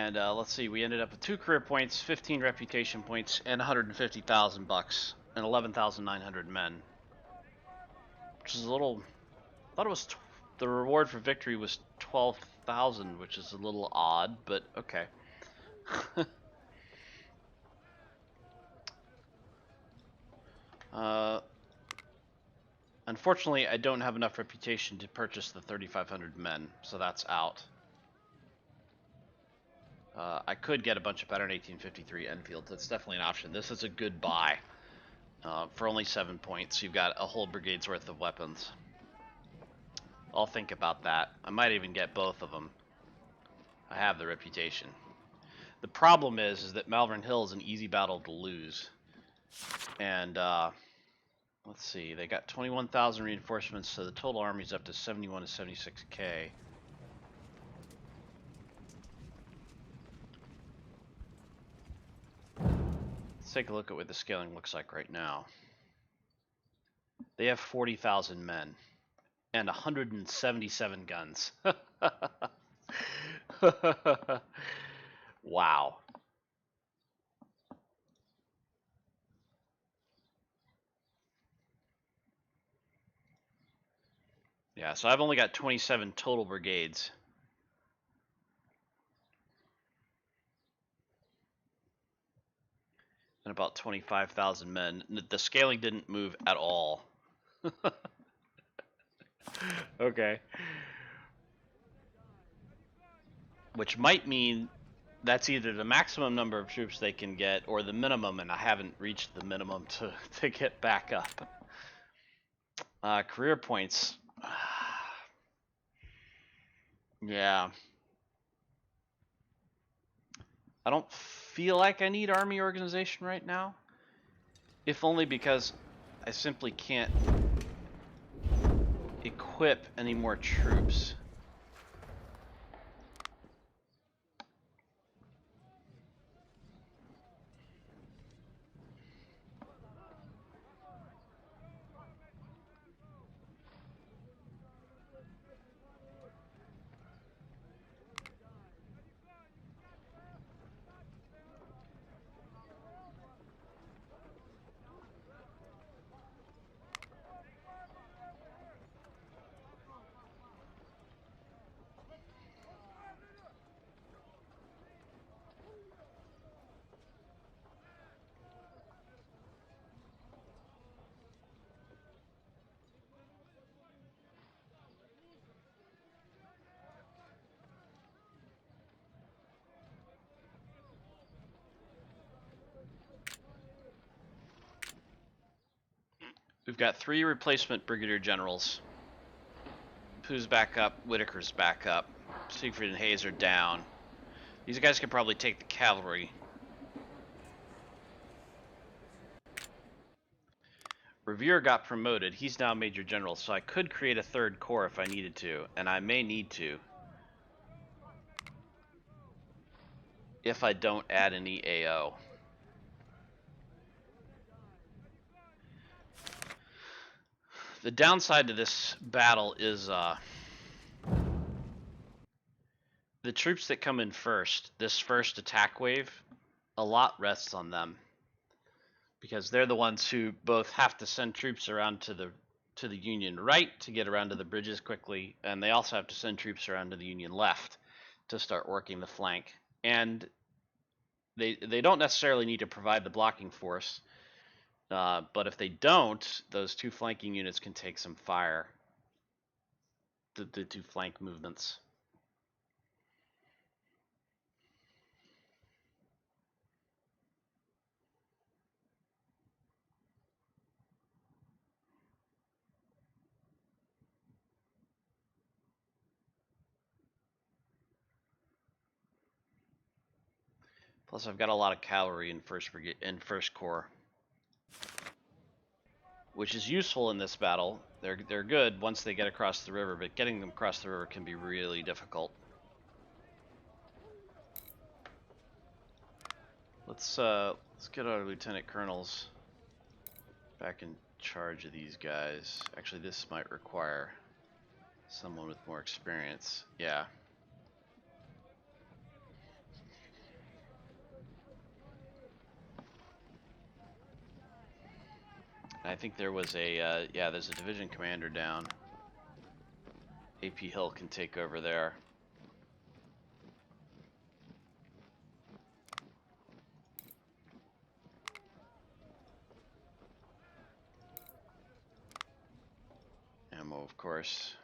And let's see, we ended up with 2 career points, 15 reputation points, and 150,000 bucks, and 11,900 men. Which is a little. I thought it was. The reward for victory was 12,000, which is a little odd, but okay. Unfortunately, I don't have enough reputation to purchase the 3,500 men, so that's out. I could get a bunch of pattern 1853 Enfields. That's definitely an option. This is a good buy. For only 7 points, you've got a whole brigade's worth of weapons. I'll think about that. I might even get both of them. I have the reputation. The problem is that Malvern Hill is an easy battle to lose. And, let's see, they got 21,000 reinforcements, so the total army's up to 71 to 76k. Let's take a look at what the scaling looks like right now. They have 40,000 men and 177 guns. Wow. Yeah, so I've only got 27 total brigades. And about 25,000 men. The scaling didn't move at all. Okay. Which might mean that's either the maximum number of troops they can get or the minimum, and I haven't reached the minimum to get back up. Career points. Yeah. I don't feel like I need army organization right now. If only because I simply can't equip any more troops. We've got 3 replacement brigadier generals. Pooh's back up, Whitaker's back up. Siegfried and Hayes are down. These guys could probably take the cavalry. Revere got promoted. He's now Major General, so I could create a 3rd corps if I needed to, and I may need to. If I don't add any AO. The downside to this battle is the troops that come in first, this first attack wave, a lot rests on them. Because they're the ones who both have to send troops around to the Union right to get around to the bridges quickly, and they also have to send troops around to the Union left to start working the flank. And they don't necessarily need to provide the blocking force. But if they don't, those 2 flanking units can take some fire. The 2 flank movements. Plus, I've got a lot of cavalry in first corps, which is useful in this battle. They're good once they get across the river, but getting them across the river can be really difficult. Let's get our lieutenant colonels back in charge of these guys. Actually, this might require someone with more experience. Yeah. I think there was a, yeah, there's a division commander down. AP Hill can take over there. Ammo, of course.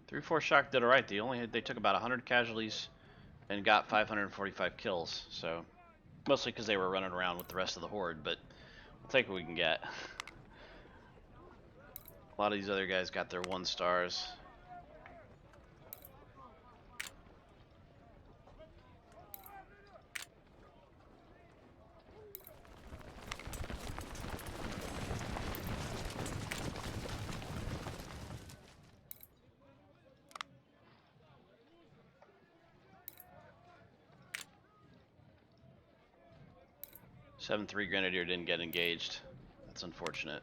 Three 4 shock did alright. They took about 100 casualties and got 545 kills. So mostly because they were running around with the rest of the horde, but we'll take what we can get. A lot of these other guys got their 1 stars. (7-3) Grenadier didn't get engaged. That's unfortunate.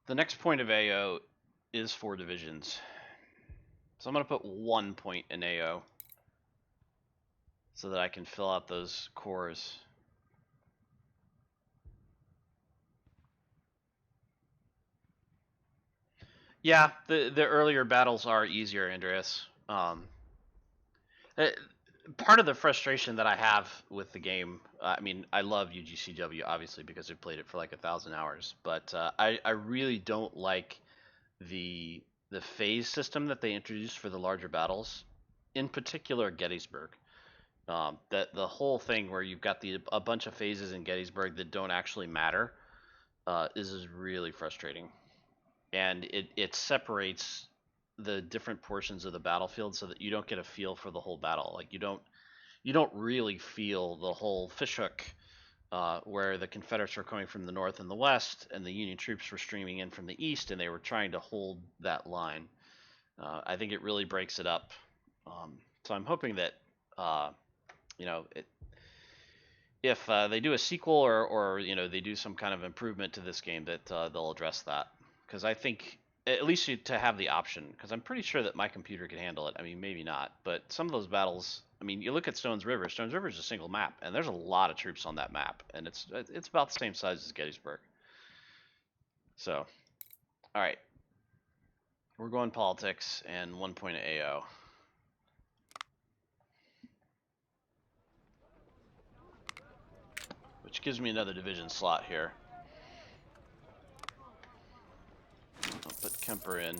The next point of AO is 4 divisions. So I'm going to put 1 point in AO so that I can fill out those cores. Yeah, the earlier battles are easier, Andreas. Part of the frustration that I have with the game, I mean, I love UGCW obviously because I've played it for like 1,000 hours, but I really don't like the phase system that they introduced for the larger battles, in particular Gettysburg. That the whole thing where you've got a bunch of phases in Gettysburg that don't actually matter is really frustrating, and it separates the different portions of the battlefield so that you don't get a feel for the whole battle. Like you don't really feel the whole fishhook where the Confederates were coming from the north and the west, and the Union troops were streaming in from the east, and they were trying to hold that line. I think it really breaks it up. So I'm hoping that you know, if they do a sequel or you know they do some kind of improvement to this game, that they'll address that, because I think at least to have the option, because I'm pretty sure that my computer can handle it. I mean, maybe not, but some of those battles. I mean, you look at Stones River. Stones River is a single map, and there's a lot of troops on that map, and it's about the same size as Gettysburg. So, all right, we're going politics and 1 point of AO. Which gives me another division slot here. I'll put Kemper in.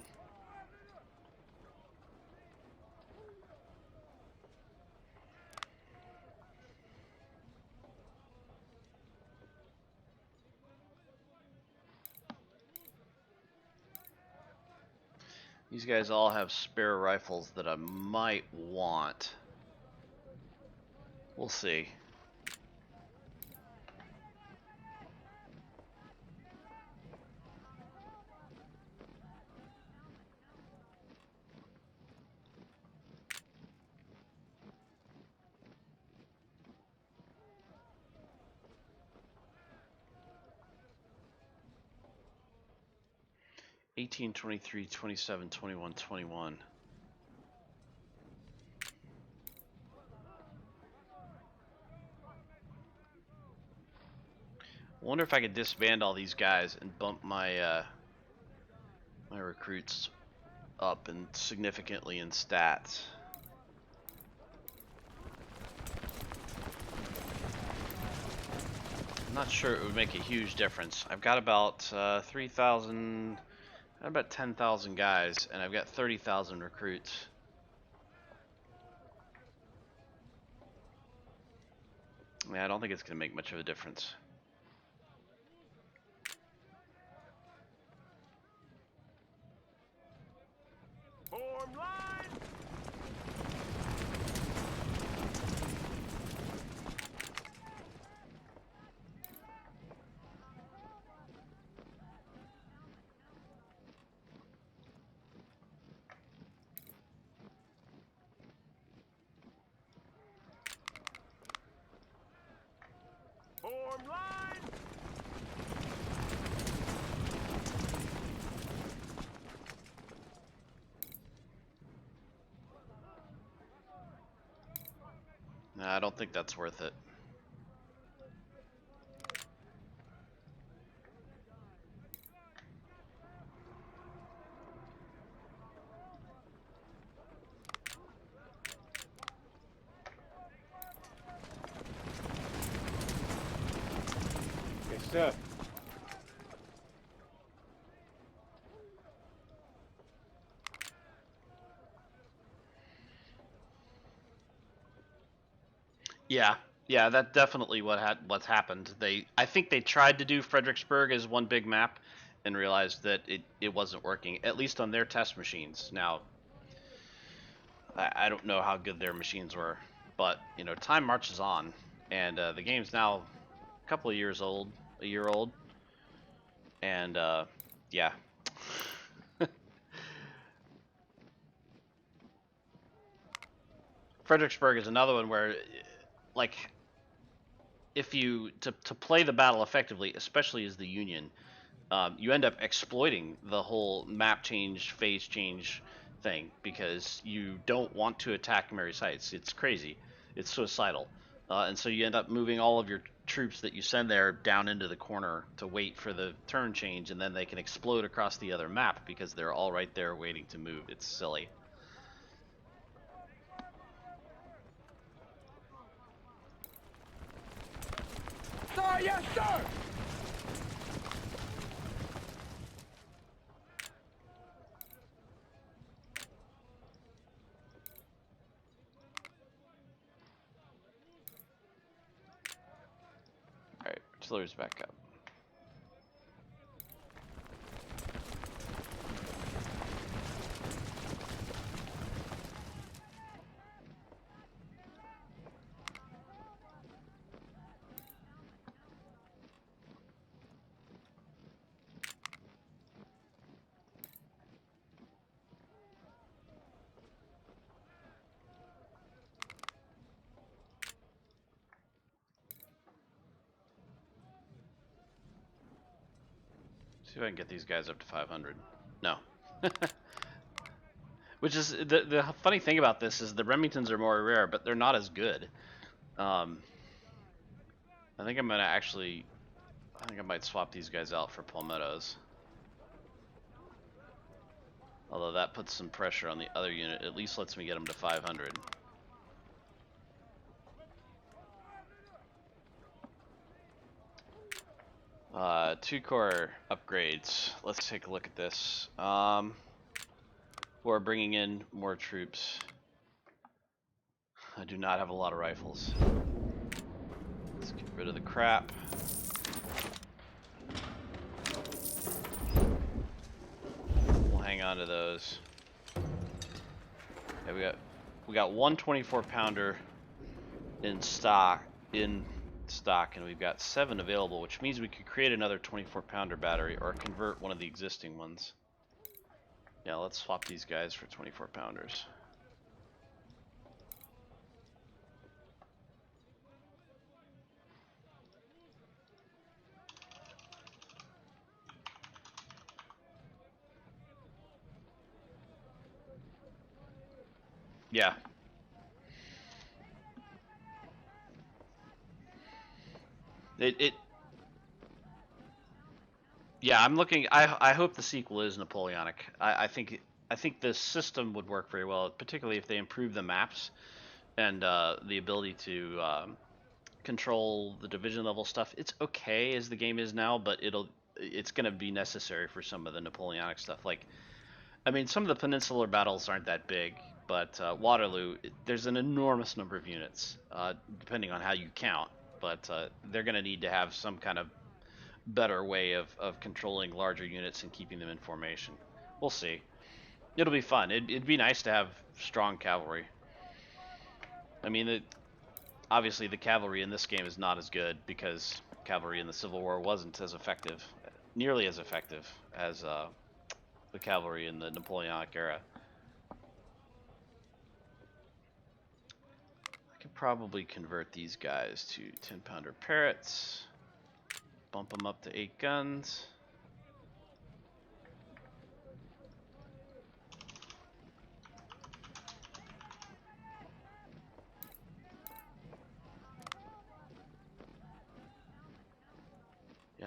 These guys all have spare rifles that I might want. We'll see. (18, 23, 27, 21, 21). I wonder if I could disband all these guys and bump my my recruits up and significantly in stats. I'm not sure it would make a huge difference. I've got about 3,000, about 10,000 guys, and I've got 30,000 recruits. Yeah, I don't think it's going to make much of a difference. Form line! Form line! don't think that's worth it. Yes, sir. Yeah, yeah, that definitely what's happened. I think they tried to do Fredericksburg as one big map, and realized that it wasn't working. At least on their test machines. Now, I don't know how good their machines were, but you know, time marches on, and the game's now a couple of years old, a year old, and yeah. Fredericksburg is another one where, like, if you to play the battle effectively, especially as the Union, you end up exploiting the whole map change, phase change thing because you don't want to attack Mary's Heights. It's crazy. It's suicidal. And so you end up moving all of your troops that you send there down into the corner to wait for the turn change, and then they can explode across the other map because they're all right there waiting to move. It's silly. Sir, yes, sir! All right, artillery's back up. See if I can get these guys up to 500. No. Which is the funny thing about this is the Remingtons are more rare, but they're not as good. I think I'm gonna actually. I think I might swap these guys out for palmettos. Although that puts some pressure on the other unit. At least lets me get them to 500. Two core upgrades. Let's take a look at this. We're bringing in more troops. I do not have a lot of rifles. Let's get rid of the crap. We'll hang on to those. Yeah, we got one 24-pounder in stock, and we've got 7 available, which means we could create another 24-pounder battery or convert one of the existing ones. Yeah, let's swap these guys for 24-pounders. Yeah. Yeah, I'm looking. I hope the sequel is Napoleonic. I think this system would work very well, particularly if they improve the maps and the ability to control the division level stuff. It's okay as the game is now, but it's going to be necessary for some of the Napoleonic stuff. Like, I mean, some of the peninsular battles aren't that big, but Waterloo, there's an enormous number of units, depending on how you count. But they're going to need to have some kind of better way of controlling larger units and keeping them in formation. We'll see. It'll be fun. It'd be nice to have strong cavalry. I mean, obviously the cavalry in this game is not as good because cavalry in the Civil War wasn't as effective, nearly as effective as the cavalry in the Napoleonic era. I could probably convert these guys to 10-pounder Parrots, bump them up to 8 guns.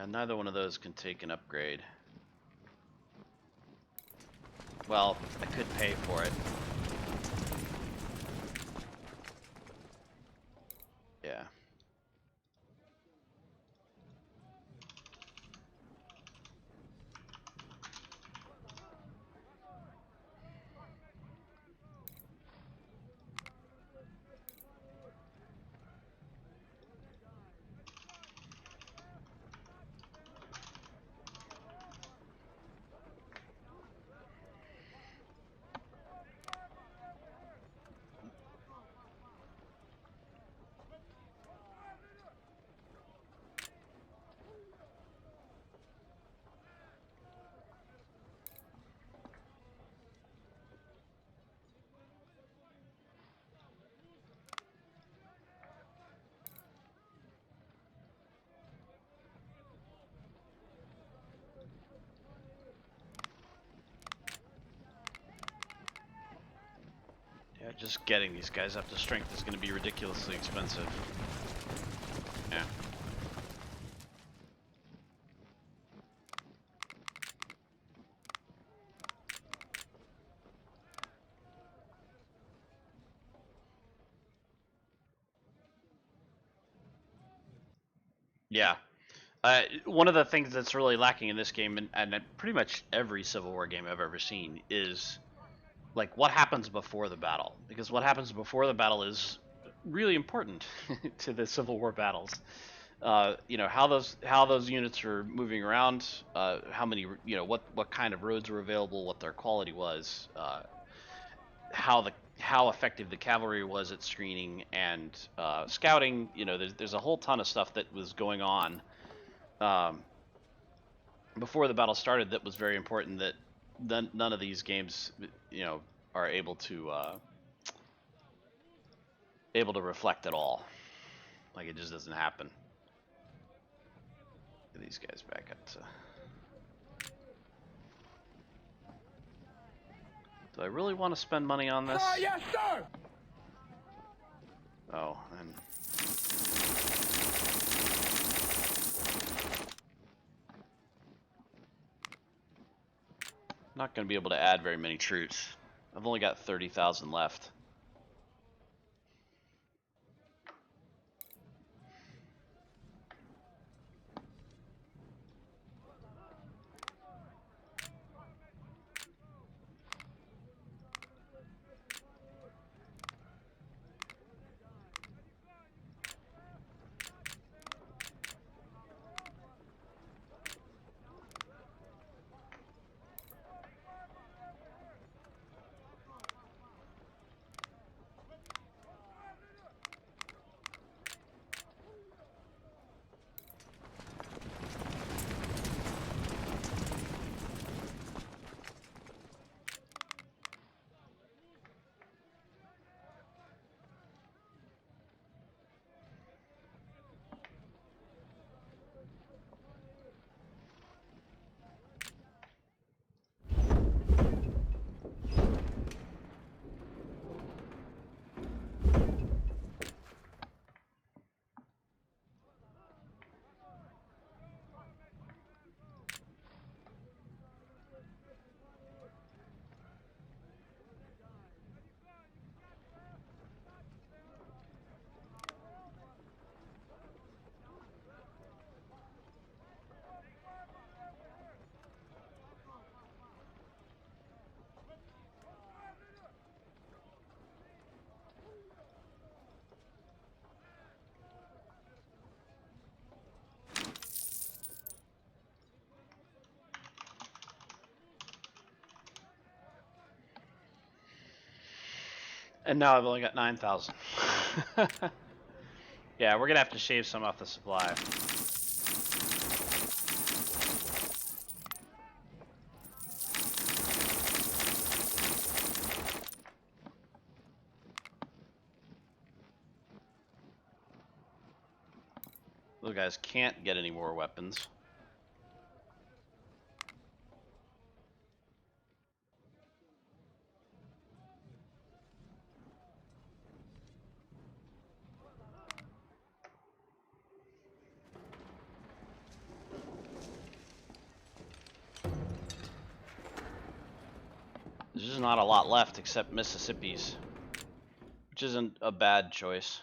Yeah, neither one of those can take an upgrade. Well, I could pay for it. Yeah. Yeah, just getting these guys up to strength is going to be ridiculously expensive. Yeah. Yeah. One of the things that's really lacking in this game, and pretty much every Civil War game I've ever seen, is like what happens before the battle. Because what happens before the battle is really important to the Civil War battles. You know, how those units are moving around, how many, you know, what kind of roads were available, what their quality was, how effective the cavalry was at screening and scouting. You know, there's a whole ton of stuff that was going on um, before the battle started that was very important that none of these games, you know, are able to reflect at all. Like it just doesn't happen. Get these guys back up to. Do I really want to spend money on this? Sir, yes, sir! Oh, and not going to be able to add very many troops. I've only got 30,000 left. And now I've only got 9,000. Yeah, we're going to have to shave some off the supply. Those guys can't get any more weapons. There's just not a lot left except Mississippi's, which isn't a bad choice.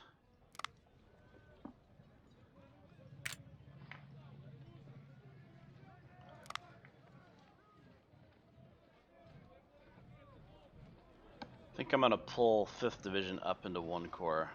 I think I'm gonna pull 5th Division up into 1 Corps.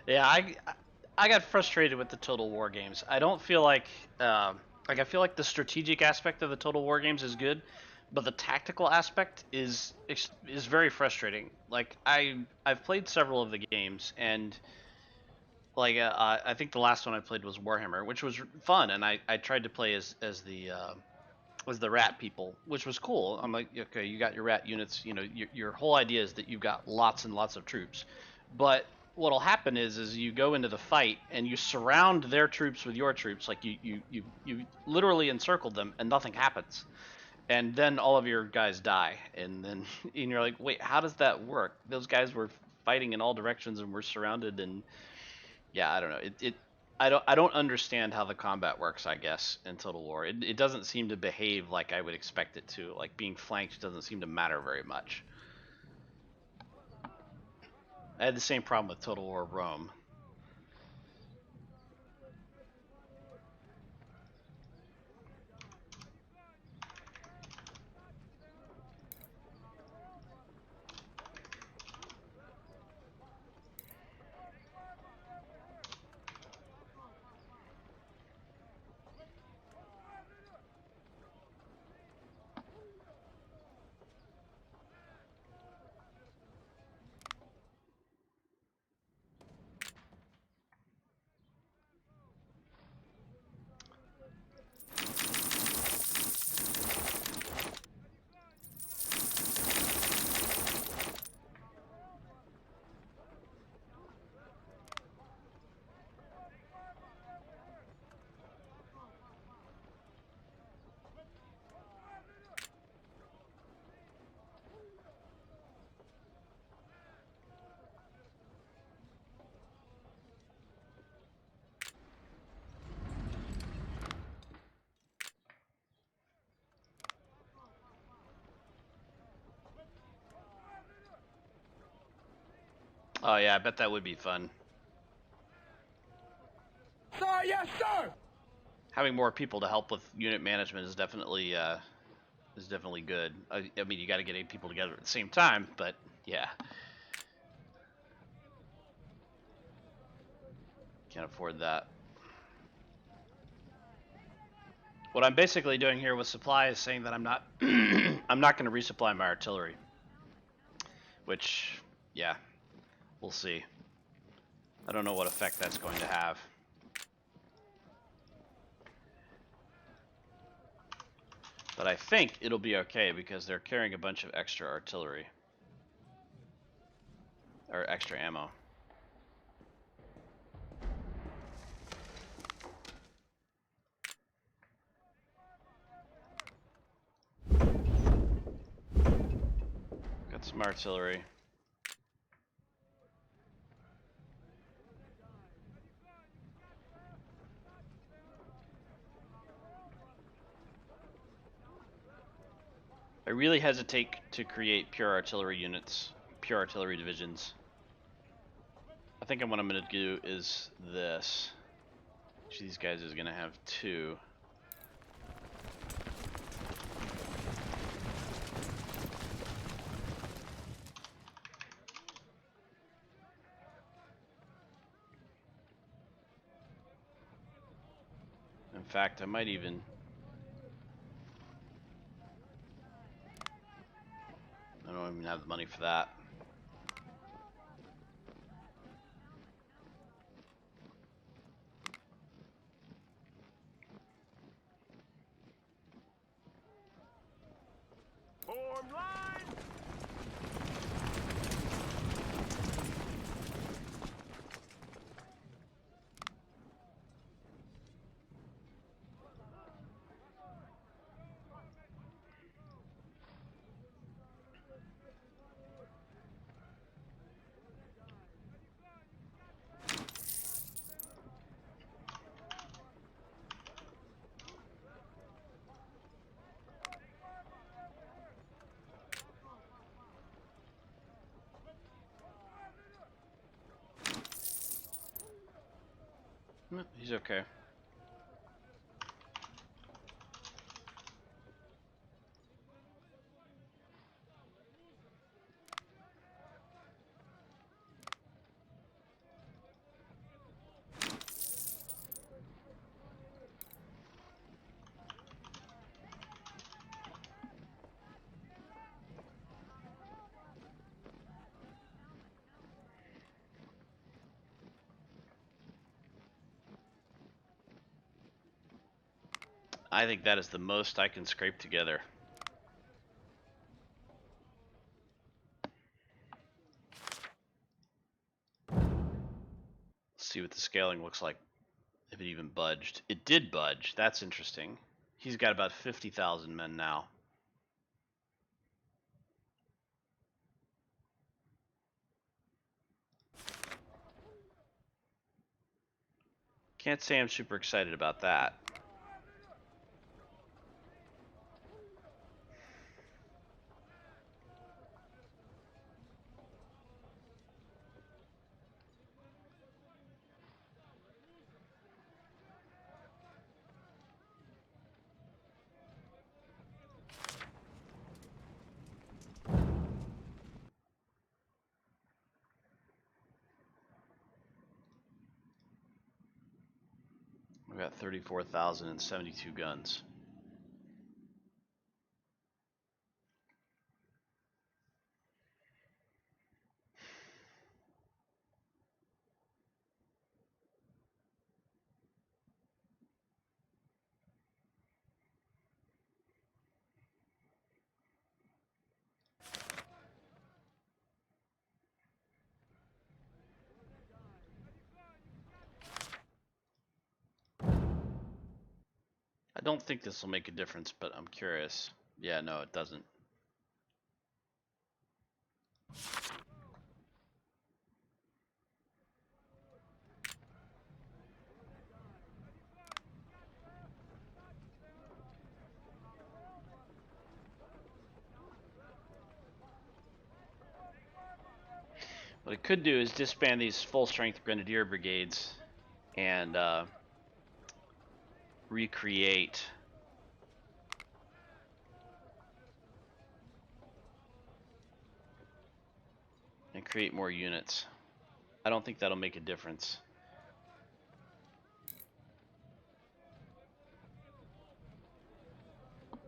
Yeah, I got frustrated with the Total War games. I don't feel like I feel like the strategic aspect of the Total War games is good, but the tactical aspect is very frustrating. Like I've played several of the games, and like I think the last one I played was Warhammer, which was fun, and I tried to play as the rat people, which was cool. I'm like, okay, you got your rat units. You know, your whole idea is that you've got lots and lots of troops. But what'll happen is you go into the fight and you surround their troops with your troops, like you literally encircled them, and nothing happens. And then all of your guys die, and then and you're like, wait, how does that work? Those guys were fighting in all directions and were surrounded, and yeah, I don't know. I don't understand how the combat works, I guess, in Total War. It doesn't seem to behave like I would expect it to. Like being flanked doesn't seem to matter very much. I had the same problem with Total War Rome. Oh yeah, I bet that would be fun. Sir, yes, sir! Having more people to help with unit management is definitely good. I mean, you got to get 8 people together at the same time, but yeah, can't afford that. What I'm basically doing here with supply is saying that I'm not I'm not going to resupply my artillery, which yeah, we'll see. I don't know what effect that's going to have. But I think it'll be okay because they're carrying a bunch of extra artillery. Or extra ammo. Got some artillery. I really hesitate to create pure artillery units, pure artillery divisions. I think what I'm going to do is this. Each of these guys is going to have 2. In fact, I might even... I don't even have the money for that. Form line! He's okay. I think that is the most I can scrape together. Let's see what the scaling looks like. If it even budged. It did budge. That's interesting. He's got about 50,000 men now. Can't say I'm super excited about that. We've got 34,072 guns. I don't think this will make a difference, but I'm curious. Yeah, no, it doesn't. What it could do is disband these full-strength grenadier brigades and recreate and create more units. I don't think that'll make a difference.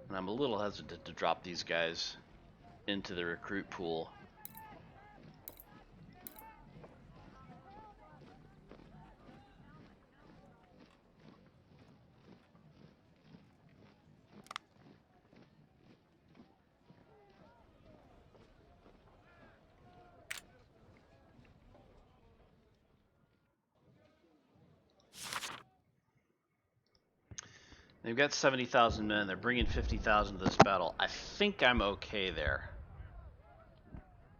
And I'm a little hesitant to drop these guys into the recruit pool. They've got 70,000 men. They're bringing 50,000 to this battle. I think I'm okay there.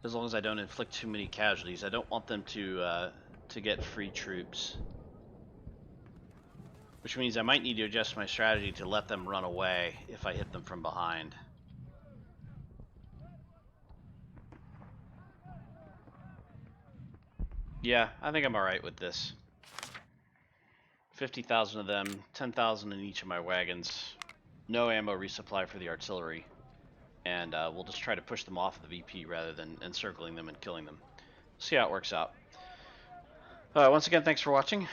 As long as I don't inflict too many casualties. I don't want them to get free troops. Which means I might need to adjust my strategy to let them run away if I hit them from behind. Yeah, I think I'm alright with this. 50,000 of them, 10,000 in each of my wagons. No ammo resupply for the artillery. And we'll just try to push them off of the VP rather than encircling them and killing them. See how it works out. Once again, thanks for watching.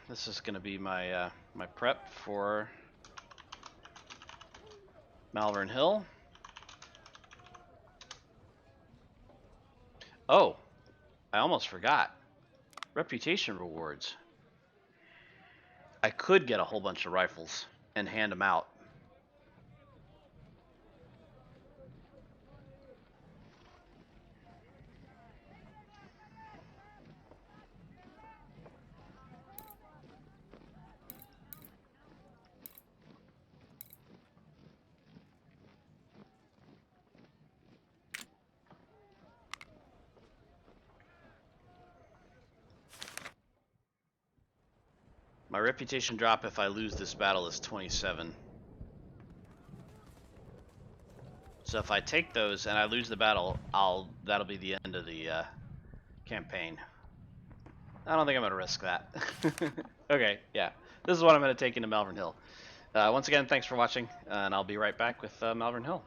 This is going to be my my prep for Malvern Hill. Oh, I almost forgot. Reputation rewards. I could get a whole bunch of rifles and hand them out. My reputation drop if I lose this battle is 27. So if I take those and I lose the battle, that'll be the end of the campaign. I don't think I'm gonna risk that. Okay, yeah, this is what I'm gonna take into Malvern Hill. Once again, thanks for watching, and I'll be right back with Malvern Hill.